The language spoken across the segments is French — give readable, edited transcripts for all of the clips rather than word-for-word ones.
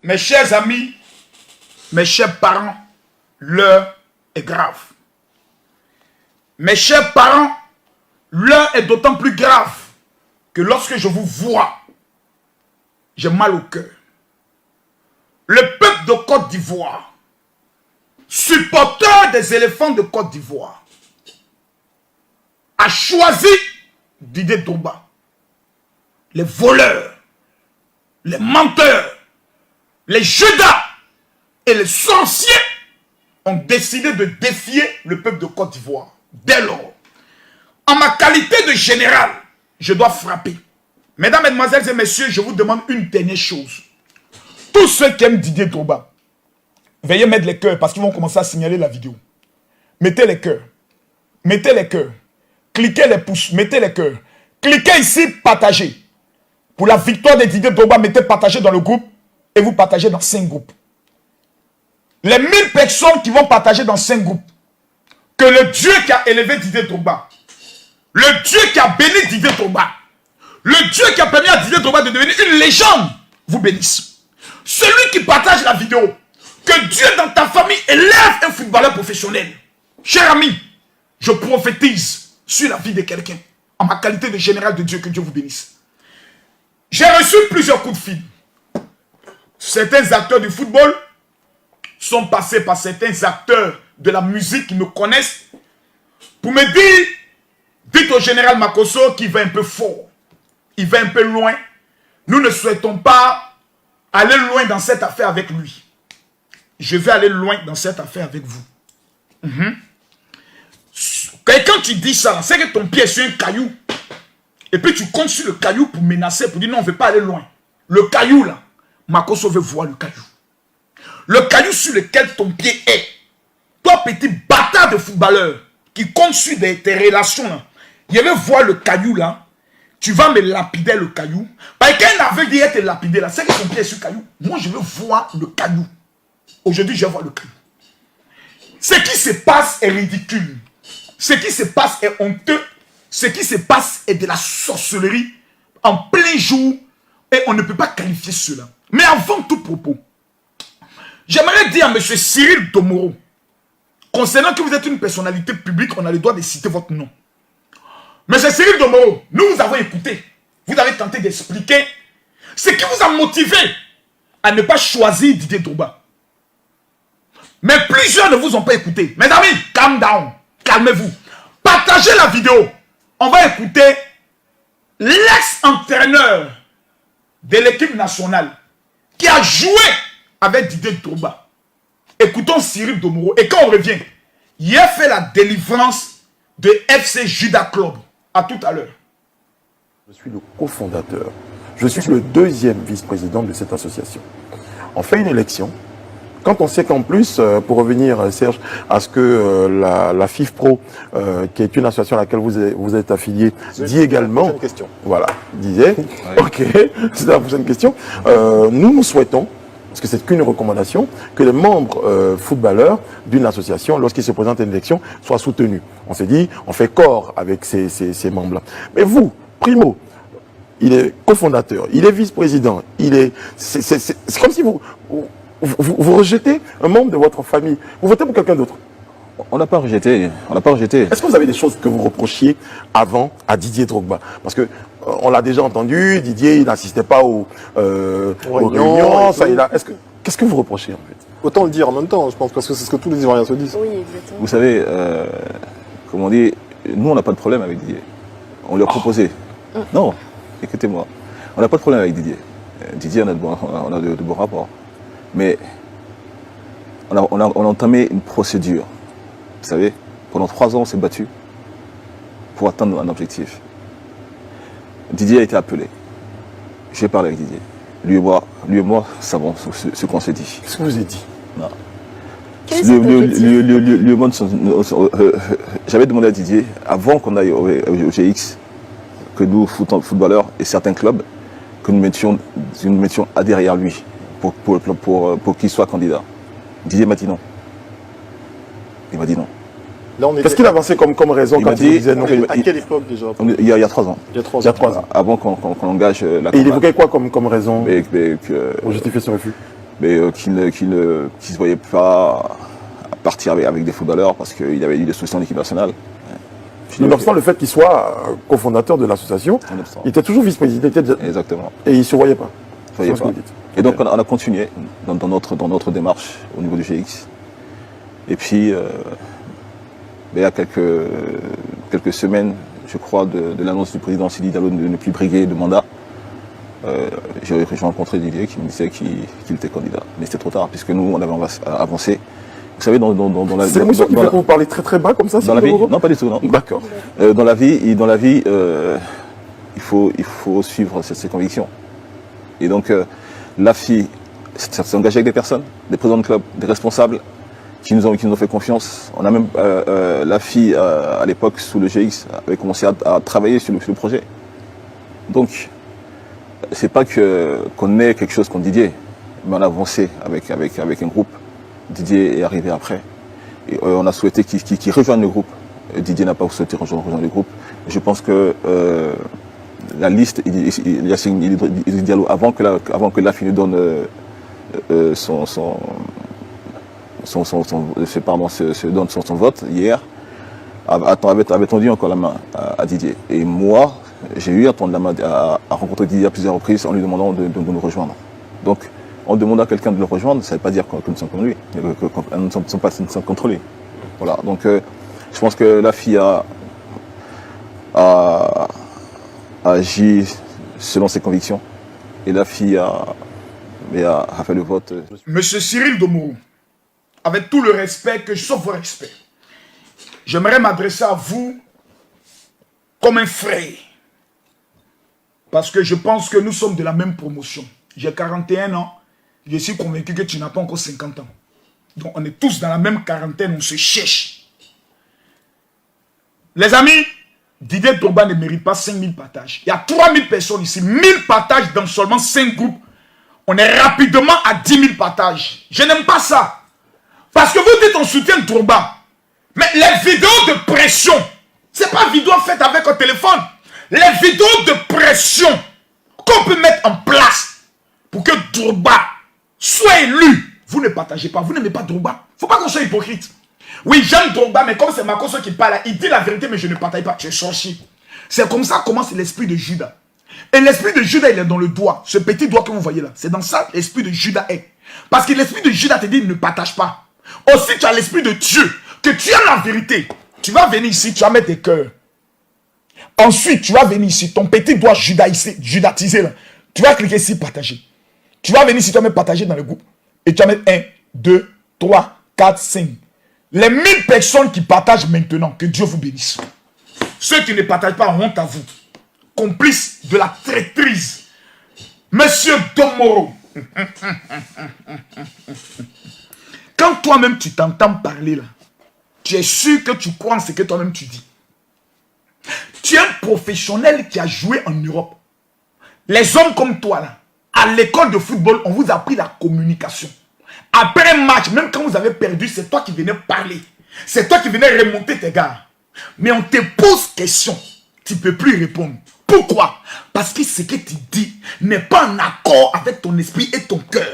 Mes chers amis, mes chers parents, l'heure est grave. Mes chers parents, l'heure est d'autant plus grave que lorsque je vous vois, j'ai mal au cœur. Le peuple de Côte d'Ivoire, supporteur des éléphants de Côte d'Ivoire, a choisi Didier Drogba. Les voleurs, les menteurs, les Judas et les sorciers ont décidé de défier le peuple de Côte d'Ivoire. Dès lors, en ma qualité de général, je dois frapper. Mesdames, mesdemoiselles et messieurs, je vous demande une dernière chose. Tous ceux qui aiment Didier Drogba, veuillez mettre les cœurs parce qu'ils vont commencer à signaler la vidéo. Mettez les cœurs. Mettez les cœurs. Cliquez les pouces. Mettez les cœurs. Cliquez ici, partagez. Pour la victoire de Didier Drogba, mettez partager dans le groupe et vous partagez dans 5 groupes. Les 1000 personnes qui vont partager dans 5 groupes, que le Dieu qui a élevé Didier Drogba, le Dieu qui a béni Didier Drogba, le Dieu qui a permis à Didier Drogba de devenir une légende, vous bénisse. Celui qui partage la vidéo, que Dieu dans ta famille élève un footballeur professionnel. Cher ami, je prophétise sur la vie de quelqu'un, en ma qualité de général de Dieu, que Dieu vous bénisse. J'ai reçu plusieurs coups de fil. Certains acteurs du football sont passés par certains acteurs de la musique qui me connaissent pour me dire, dites au général Makosso qu'il va un peu fort, il va un peu loin. Nous ne souhaitons pas aller loin dans cette affaire avec lui. Je vais aller loin dans cette affaire avec vous. Et quand tu dis ça, c'est que ton pied est sur un caillou. Et puis tu comptes sur le caillou pour menacer, pour dire non, on ne veut pas aller loin. Le caillou là, Makosso veut voir le caillou. Le caillou sur lequel ton pied est. Toi, petit bâtard de footballeur qui compte sur tes relations là, je veux voir le caillou là. Tu vas me lapider le caillou. Parce qu'un aveugle dit être lapidé là, c'est que ton pied est sur le caillou. Moi, je veux voir le caillou. Aujourd'hui, je vais voir le caillou. Ce qui se passe est ridicule. Ce qui se passe est honteux. Ce qui se passe est de la sorcellerie en plein jour et on ne peut pas qualifier cela. Mais avant tout propos, j'aimerais dire à M. Cyril Domoro, concernant que vous êtes une personnalité publique, on a le droit de citer votre nom. M. Cyril Domoro, nous vous avons écouté, vous avez tenté d'expliquer ce qui vous a motivé à ne pas choisir Didier Drogba. Mais plusieurs ne vous ont pas écouté. Mes amis, calm down, calmez-vous. Partagez la vidéo. On va écouter l'ex-entraîneur de l'équipe nationale qui a joué avec Didier Drogba. Écoutons Cyril Domoro. Et quand on revient, il a fait la délivrance de FC Judas Club. À tout à l'heure. Je suis le cofondateur. Je suis le deuxième vice-président de cette association. On fait une élection. Quand on sait qu'en plus, pour revenir, Serge, à ce que la FIFPro, qui est une association à laquelle vous êtes affilié, dit également... C'est une question. Voilà, disait, Ouais. ok, c'est la prochaine question. Nous souhaitons, parce que c'est qu'une recommandation, que les membres footballeurs d'une association, lorsqu'ils se présentent à une élection, soient soutenus. On s'est dit, on fait corps avec ces membres-là. Mais vous, Primo, il est cofondateur, il est vice-président, c'est comme si vous rejetez un membre de votre famille. Vous votez pour quelqu'un d'autre. On n'a pas rejeté. On n'a pas rejeté. Est-ce que vous avez des choses que vous reprochiez avant à Didier Drogba? Parce que on l'a déjà entendu, Didier, il n'assistait pas aux réunions. Qu'est-ce que vous reprochez en fait? Autant le dire en même temps, je pense, parce que c'est ce que tous les Ivoiriens se disent. Oui, exactement. Vous savez, comme on dit, nous on n'a pas de problème avec Didier. On lui a proposé. Non, écoutez-moi. On n'a pas de problème avec Didier. Didier, on a de bons rapports. Mais on a entamé une procédure. Vous savez, pendant 3 ans, on s'est battu pour atteindre un objectif. Didier a été appelé. J'ai parlé avec Didier. Lui et moi savons ce qu'on s'est dit. Qu'est-ce que vous avez dit? Non. Quel est cet objectif? J'avais demandé à Didier, avant qu'on aille au GX, que nous, footballeurs et certains clubs, que nous mettions derrière lui pour qu'il soit candidat. Didier m'a dit non. Il m'a dit non. Qu'est-ce qu'il avançait comme raison quand il disait non? À quelle époque déjà? Il y a 3 ans. Il y a 3 ans. Il y a 3 ans. Avant qu'on engage la Et il évoquait quoi comme raison que, pour justifier ce refus? mais qu'il ne se voyait pas partir avec des footballeurs parce qu'il avait eu des soucis en équipe nationale. Nonobstant le fait qu'il soit cofondateur de l'association, il était toujours vice-président. Exactement. Et il ne se voyait pas. Et donc on a continué dans notre démarche au niveau du GX. Et puis, il y a quelques semaines, je crois, de l'annonce du président Sidi Diallo de ne plus briguer de mandat, j'ai rencontré Didier qui me disait qu'il était candidat. Mais c'était trop tard, puisque nous, on avait avancé. Vous savez, dans la vie... C'est l'émotion qui fait qu'on parlait très très bas comme ça? Dans la vie? Non, pas du tout, non. D'accord. Dans la vie, il faut suivre ses convictions. Et donc, la fille s'est engagée avec des personnes, des présidents de club, des responsables, qui nous ont fait confiance. On a même, la fille, à l'époque, sous le GX, avait commencé à travailler sur le projet. Donc, c'est pas qu'on ait quelque chose contre Didier, mais on a avancé avec un groupe. Didier est arrivé après. Et on a souhaité qu'il rejoigne le groupe. Didier n'a pas souhaité rejoindre le groupe. Je pense que la liste, il y a signé Diallo avant que la fille nous donne son vote hier, avait tendu encore la main à Didier. Et moi, j'ai eu à tendre la main à rencontrer Didier à plusieurs reprises en lui demandant de nous rejoindre. Donc, on demande à quelqu'un de le rejoindre, ça ne veut pas dire que nous sommes comme lui, que nous ne sommes pas contre lui. Voilà, donc je pense que la fille a agi selon ses convictions et la fille a fait le vote. Monsieur Cyril Domoro, avec tout le respect que je sauf vos respect, j'aimerais m'adresser à vous comme un frère. Parce que je pense que nous sommes de la même promotion. J'ai 41 ans, je suis convaincu que tu n'as pas encore 50 ans. Donc on est tous dans la même quarantaine, on se cherche. Les amis, Didier Drogba ne mérite pas 5000 partages. Il y a 3000 personnes ici, 1000 partages dans seulement 5 groupes. On est rapidement à 10 000 partages. Je n'aime pas ça. Parce que vous dites on soutient Drogba. Mais les vidéos de pression, ce n'est pas vidéo faite avec un téléphone. Les vidéos de pression qu'on peut mettre en place pour que Drogba soit élu. Vous ne partagez pas, vous n'aimez pas Drogba. Il ne faut pas qu'on soit hypocrite. Oui, j'aime Drogba, mais comme c'est Marcos qui parle, il dit la vérité, mais je ne partage pas. Tu es sorcier. C'est comme ça commence l'esprit de Judas. Et l'esprit de Judas, il est dans le doigt. Ce petit doigt que vous voyez là. C'est dans ça l'esprit de Judas est. Parce que l'esprit de Judas te dit ne partage pas. Aussi, tu as l'esprit de Dieu. Que tu aimes la vérité. Tu vas venir ici, tu vas mettre tes cœurs. Ensuite, tu vas venir ici. Ton petit doigt judatisé là. Tu vas cliquer ici, partager. Tu vas venir ici, tu vas mettre partager dans le groupe. Et tu vas mettre 1, 2, 3, 4, 5. Les 1000 personnes qui partagent maintenant, que Dieu vous bénisse. Ceux qui ne partagent pas, honte à vous. Complice de la traîtrise. Monsieur Domoro. Quand toi-même tu t'entends parler là, tu es sûr que tu crois en ce que toi-même tu dis. Tu es un professionnel qui a joué en Europe. Les hommes comme toi là, à l'école de football, on vous a appris la communication. Après un match, même quand vous avez perdu, c'est toi qui venais parler. C'est toi qui venais remonter tes gars. Mais on te pose question, tu ne peux plus répondre. Pourquoi? Parce que ce que tu dis n'est pas en accord avec ton esprit et ton cœur.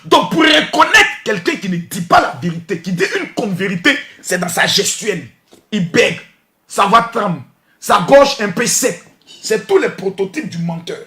Donc pour reconnaître quelqu'un qui ne dit pas la vérité, qui dit une contre-vérité, c'est dans sa gestuelle. Il bègue, sa voix tremble, sa gorge un peu sec. C'est tous les prototypes du menteur.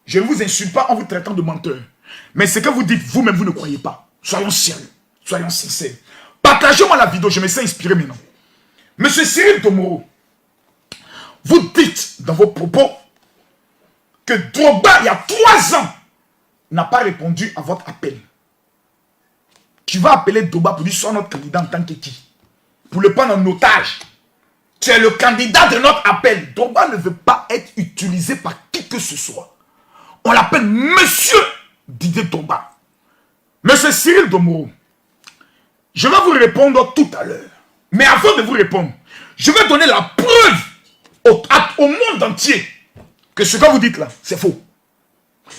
Je ne vous insulte pas en vous traitant de menteur. Mais ce que vous dites, vous-même, vous ne croyez pas. Soyons sérieux, soyons sincères. Partagez-moi la vidéo, je me sens inspiré maintenant. Monsieur Cyril Domoro, vous dites dans vos propos que Drogba, il y a 3 ans, n'a pas répondu à votre appel. Tu vas appeler Drogba pour lui sois notre candidat en tant que qui? Pour le prendre en otage. Tu es le candidat de notre appel. Drogba ne veut pas être utilisé par qui que ce soit. On l'appelle Monsieur Didier Drogba. Monsieur Cyril Domoro, je vais vous répondre tout à l'heure. Mais avant de vous répondre, je vais donner la preuve au monde entier que ce que vous dites là, c'est faux.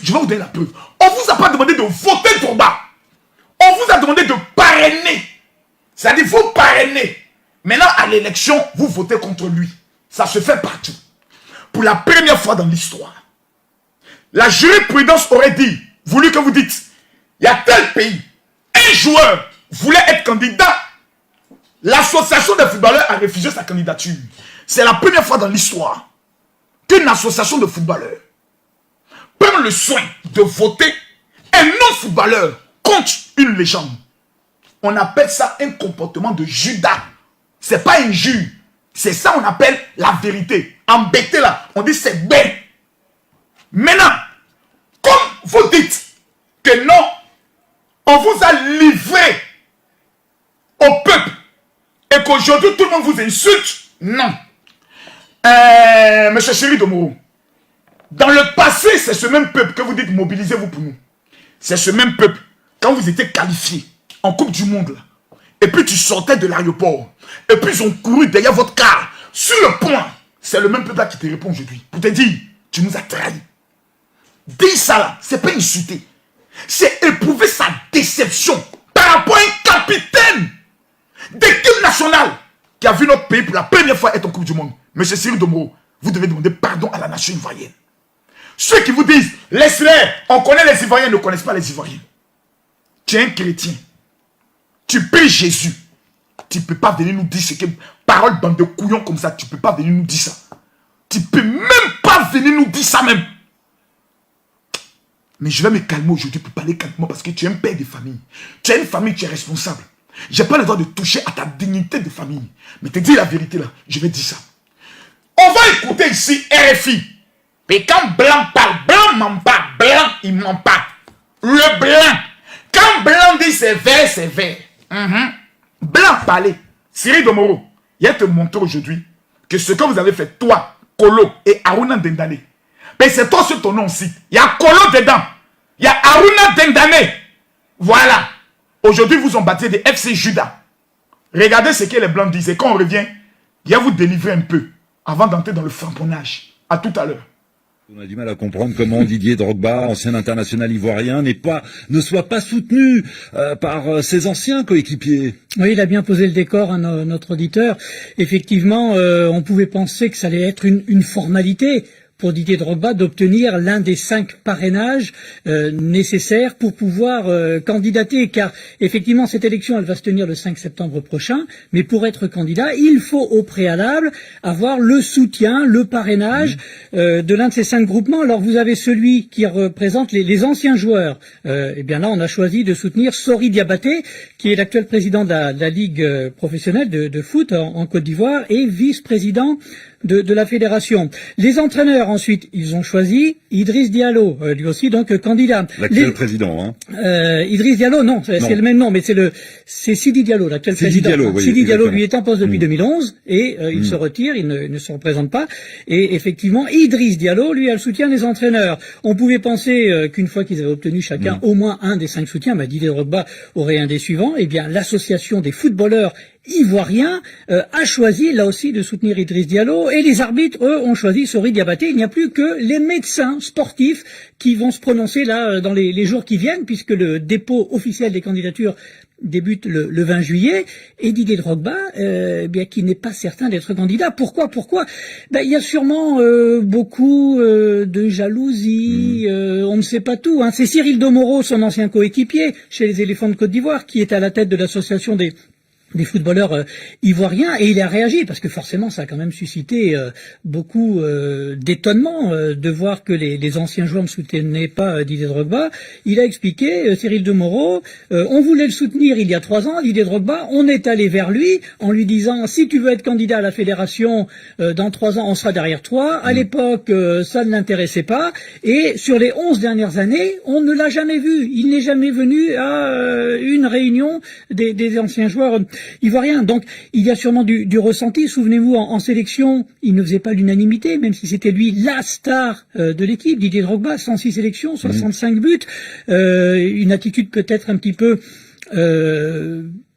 Je vais vous donner la preuve. On ne vous a pas demandé de voter Drogba. On vous a demandé de parrainer. C'est-à-dire, vous parrainez. Maintenant, à l'élection, vous votez contre lui. Ça se fait partout. Pour la première fois dans l'histoire, la jurisprudence aurait dit, voulu que vous dites, il y a tel pays, un joueur voulait être candidat, l'association des footballeurs a refusé sa candidature. C'est la première fois dans l'histoire qu'une association de footballeurs prend le soin de voter un non-footballeur contre une légende. On appelle ça un comportement de Judas. C'est pas injure. C'est ça on appelle la vérité. Embêté là, on dit c'est bien. Maintenant, comme vous dites que non, on vous a livré au peuple et qu'aujourd'hui tout le monde vous insulte, non. Monsieur Chéri Domoro, dans le passé, c'est ce même peuple que vous dites mobilisez-vous pour nous. C'est ce même peuple, quand vous étiez qualifié en Coupe du Monde, là, et puis tu sortais de l'aéroport, et puis ils ont couru derrière votre car, sur le point, c'est le même peuple là qui te répond aujourd'hui. Pour te dire, tu nous as trahis. Dis ça là, c'est pas insulter. C'est éprouver sa déception par rapport à un capitaine d'équipe nationale qui a vu notre pays pour la première fois être en Coupe du Monde. Monsieur Cyril Domoro, vous devez demander pardon à la nation ivoirienne. Ceux qui vous disent, laisse-les, on connaît les Ivoiriens, ne connaissent pas les Ivoiriens. Tu es un chrétien. Tu pries Jésus. Tu ne peux pas venir nous dire ce que... Parole bande de couillons comme ça, tu ne peux pas venir nous dire ça. Tu ne peux même pas venir nous dire ça même. Mais je vais me calmer aujourd'hui pour parler calmement parce que tu es un père de famille. Tu as une famille, tu es responsable. Je n'ai pas le droit de toucher à ta dignité de famille. Mais te dis la vérité là, je vais dire ça. On va écouter ici RFI. Et quand Blanc parle, Blanc ment pas. Blanc, il ment pas. Le Blanc. Quand Blanc dit c'est vert, c'est vert. Blanc parlait. Cyril Domoro, il va te montrer aujourd'hui que ce que vous avez fait, toi, Kolo et Aruna Dendane, mais c'est toi sur ton nom aussi. Il y a Kolo dedans. Il y a Aruna Dendane. Voilà. Aujourd'hui, vous ont baptisé des FC Judas. Regardez ce que les Blancs disent. Et quand on revient, il va vous délivrer un peu avant d'entrer dans le frapponnage. À tout à l'heure. On a du mal à comprendre comment Didier Drogba, ancien international ivoirien, ne soit pas soutenu par ses anciens coéquipiers. Oui, il a bien posé le décor à notre auditeur. Effectivement, on pouvait penser que ça allait être une formalité pour Didier Drogba d'obtenir l'un des 5 parrainages nécessaires pour pouvoir candidater, car effectivement cette élection elle va se tenir le 5 septembre prochain, mais pour être candidat il faut au préalable avoir le soutien, le parrainage de l'un de ces 5 groupements. Alors vous avez celui qui représente les anciens joueurs, et bien là on a choisi de soutenir Sori Diabaté qui est l'actuel président de la Ligue professionnelle de foot en Côte d'Ivoire et vice-président de la fédération. Les entraîneurs ensuite, ils ont choisi Idriss Diallo, lui aussi donc candidat. L'actuel président, hein. Idriss Diallo, non, c'est le même nom, mais c'est Sidi Diallo, l'actuel président. Diallo, oui, Sidi Diallo, lui est en poste depuis 2011 et il se retire, il ne se représente pas. Et effectivement, Idriss Diallo, lui, a le soutien des entraîneurs. On pouvait penser qu'une fois qu'ils avaient obtenu chacun au moins un des 5 soutiens, Didier Drogba aurait un des suivants. Eh bien, l'association des footballeurs ivoirien a choisi là aussi de soutenir Idriss Diallo et les arbitres eux ont choisi Sori Diabaté. Il n'y a plus que les médecins sportifs qui vont se prononcer là dans les jours qui viennent puisque le dépôt officiel des candidatures débute le 20 juillet et Didier Drogba bien qui n'est pas certain d'être candidat. Pourquoi il y a sûrement beaucoup de jalousie, on ne sait pas tout, hein. C'est Cyril Domoro, son ancien coéquipier chez les Éléphants de Côte d'Ivoire, qui est à la tête de l'association des footballeurs ivoiriens, et il a réagi parce que forcément ça a quand même suscité beaucoup d'étonnement de voir que les anciens joueurs ne soutenaient pas Didier Drogba. Il a expliqué, Cyril Domoro, on voulait le soutenir il y a 3 ans, Didier Drogba, on est allé vers lui en lui disant si tu veux être candidat à la fédération dans 3 ans on sera derrière toi. À l'époque ça ne l'intéressait pas et sur les 11 dernières années on ne l'a jamais vu, il n'est jamais venu à une réunion des anciens joueurs ivoirien. Donc, il y a sûrement du ressenti. Souvenez-vous, en sélection, il ne faisait pas l'unanimité, même si c'était lui la star de l'équipe. Didier Drogba, 106 sélections, 65 buts. Une attitude peut-être un petit peu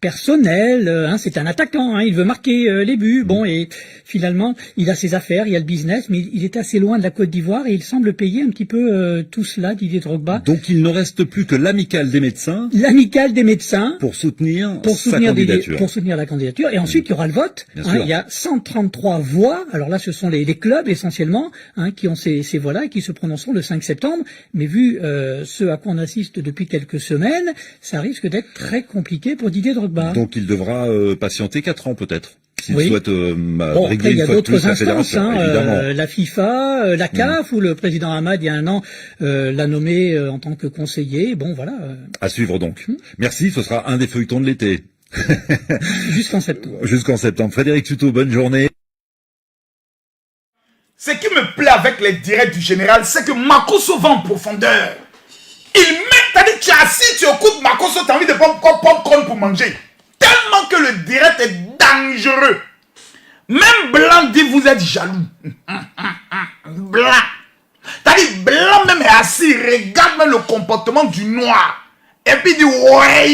personnel, c'est un attaquant, il veut marquer les buts, bon, et finalement, il a ses affaires, il y a le business, mais il est assez loin de la Côte d'Ivoire et il semble payer un petit peu tout cela, Didier Drogba. Donc il ne reste plus que l'amicale des médecins. L'amicale des médecins. Pour soutenir sa candidature. Pour soutenir la candidature. Et ensuite, il y aura le vote. Il y a 133 voix. Alors là, ce sont les clubs essentiellement qui ont ces voix-là et qui se prononceront le 5 septembre. Mais vu ce à quoi on assiste depuis quelques semaines, ça risque d'être très compliqué pour Didier Drogba. Donc il devra patienter 4 ans peut-être. S'il oui. souhaite bon, régler après, il y a d'autres instances, la FIFA, la CAF, où le président Hamad, il y a un an, l'a nommé en tant que conseiller. Bon, voilà. À suivre donc. Merci, ce sera un des feuilletons de l'été. Jusqu'en septembre. Jusqu'en septembre. Frédéric Tuto, bonne journée. Ce qui me plaît avec les directs du général, c'est que Makosso va en profondeur. Il met, t'as dit, tu es assis, tu écoutes Makosso, tu as envie de prendre popcorn pour manger. Tellement que le direct est dangereux. Même Blanc dit vous êtes jaloux. Blanc. T'as dit Blanc même est assis, regarde même le comportement du noir. Et puis il dit ouais.